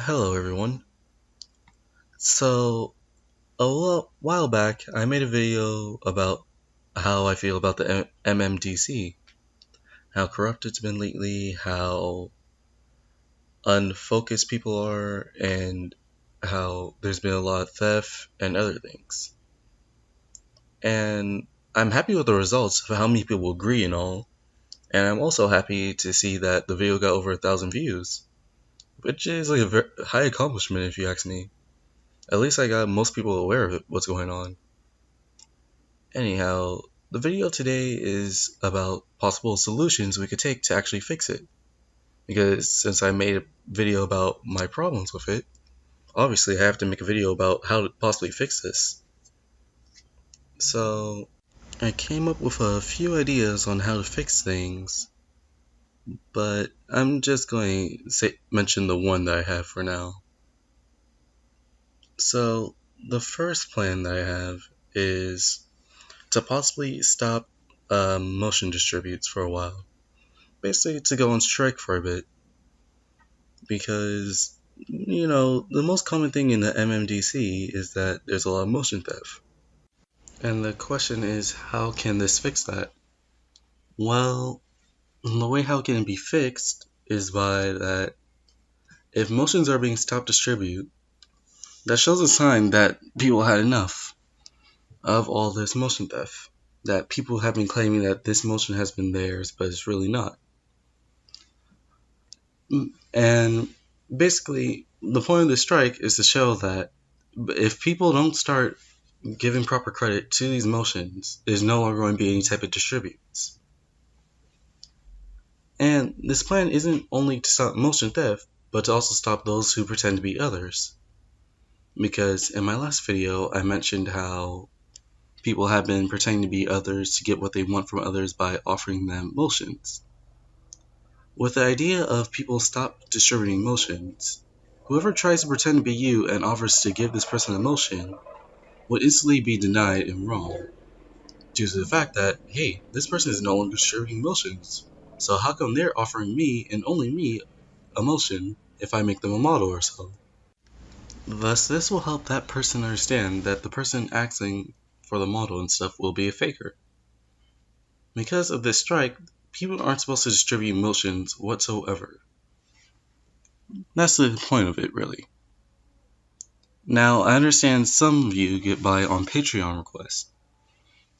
Hello everyone. So, while back, I made a video about how I feel about the MMDC, how corrupt it's been lately, how unfocused people are, and how there's been a lot of theft and other things. And I'm happy with the results of how many people agree and all, and I'm also happy to see that the video got over 1,000 views, which is like a very high accomplishment if you ask me. At least I got most people aware of what's going on. Anyhow, the video today is about possible solutions we could take to actually fix it. Because since I made a video about my problems with it, obviously I have to make a video about how to possibly fix this. So, I came up with a few ideas on how to fix things, but I'm just going to mention the one that I have for now. So, the first plan that I have is to possibly stop motion distributes for a while. Basically to go on strike for a bit, because the most common thing in the MMDC is that there's a lot of motion theft. And the question is, how can this fix that? Well, the way how can it be fixed is by that if motions are being stopped distribute, that shows a sign that people had enough of all this motion theft. That people have been claiming that this motion has been theirs, but it's really not. And basically, the point of the strike is to show that if people don't start giving proper credit to these motions, there's no longer going to be any type of distributes. And this plan isn't only to stop motion theft, but to also stop those who pretend to be others. Because in my last video, I mentioned how people have been pretending to be others to get what they want from others by offering them motions. With the idea of people stop distributing motions, whoever tries to pretend to be you and offers to give this person a motion would instantly be denied and wrong, due to the fact that, hey, this person is no longer distributing motions, so how come they're offering me and only me a motion if I make them a model or so? Thus, this will help that person understand that the person asking for the model and stuff will be a faker. Because of this strike, people aren't supposed to distribute motions whatsoever. That's the point of it, really. Now, I understand some of you get by on Patreon requests.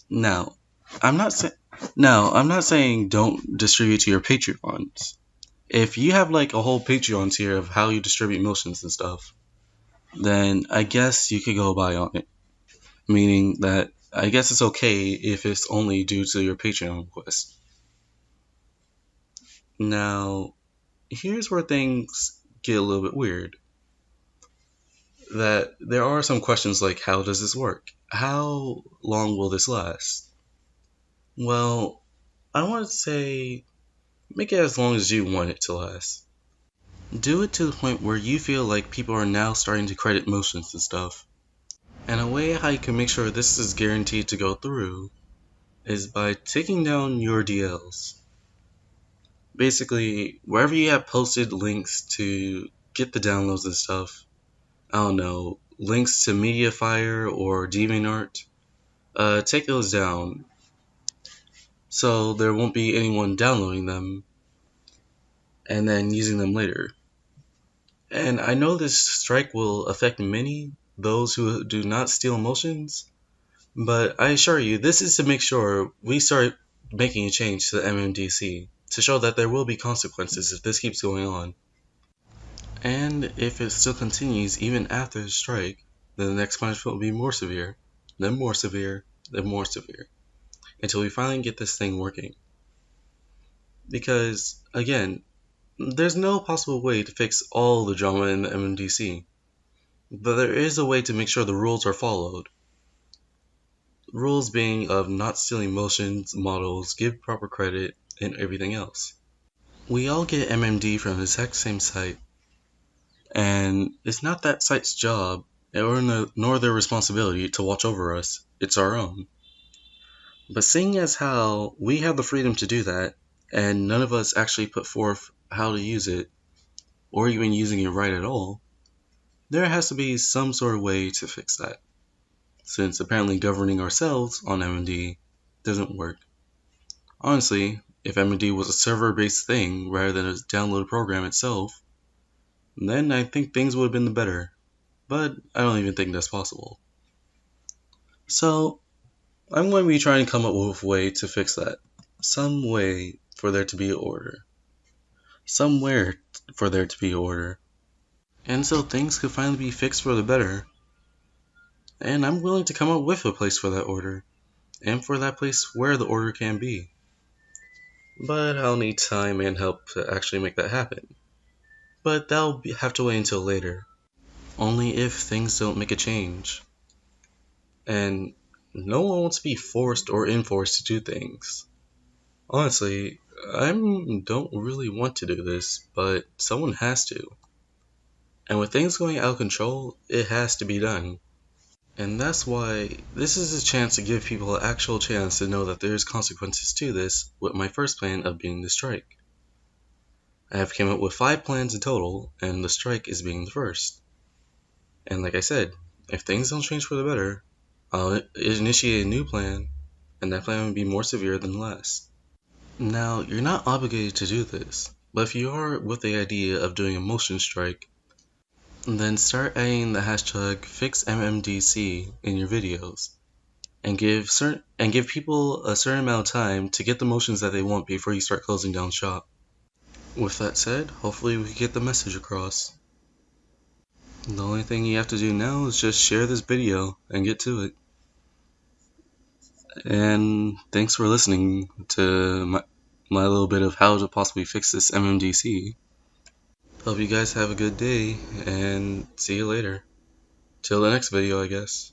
Now, I'm not saying don't distribute to your Patreons. If you have like a whole Patreon tier of how you distribute motions and stuff, then I guess you could go by on it. Meaning that I guess it's okay if it's only due to your Patreon request. Now, here's where things get a little bit weird. That there are some questions like, how does this work? How long will this last? Well, I want to say, make it as long as you want it to last. Do it to the point where you feel like people are now starting to credit motions and stuff. And a way how you can make sure this is guaranteed to go through is by taking down your DLs. Basically, wherever you have posted links to get the downloads and stuff, I don't know, links to Mediafire or DeviantArt, take those down so there won't be anyone downloading them and then using them later. And I know this strike will affect many, those who do not steal motions, but I assure you, this is to make sure we start making a change to the MMDC, to show that there will be consequences if this keeps going on. And if it still continues even after the strike, then the next punishment will be more severe, then more severe, then more severe, until we finally get this thing working. Because, again, there's no possible way to fix all the drama in the MMDC, but there is a way to make sure the rules are followed. Rules being of not stealing motions, models, give proper credit, and everything else. We all get MMD from the exact same site, and it's not that site's job nor their responsibility to watch over us, it's our own. But seeing as how we have the freedom to do that, and none of us actually put forth how to use it, or even using it right at all, there has to be some sort of way to fix that, since apparently governing ourselves on MMD doesn't work. Honestly, if MMD was a server-based thing rather than a download program itself, then I think things would have been better, but I don't even think that's possible. So, I'm going to be trying to come up with a way to fix that. Some way for there to be order. Somewhere for there to be order. And so things could finally be fixed for the better. And I'm willing to come up with a place for that order. And for that place where the order can be. But I'll need time and help to actually make that happen. But that'll have to wait until later. Only if things don't make a change. And no one wants to be forced or enforced to do things. Honestly, I don't really want to do this, but someone has to. And with things going out of control, it has to be done. And that's why this is a chance to give people an actual chance to know that there's consequences to this with my first plan of being the strike. I have come up with 5 plans in total, and the strike is being the first. And like I said, if things don't change for the better, I'll initiate a new plan, and that plan will be more severe than the last. Now, you're not obligated to do this, but if you are with the idea of doing a motion strike, then start adding the hashtag #FixMMDC in your videos, and give people a certain amount of time to get the motions that they want before you start closing down shop. With that said, hopefully we can get the message across. The only thing you have to do now is just share this video and get to it. And thanks for listening to my little bit of how to possibly fix this MMDC. Hope you guys have a good day, and see you later. Till the next video, I guess.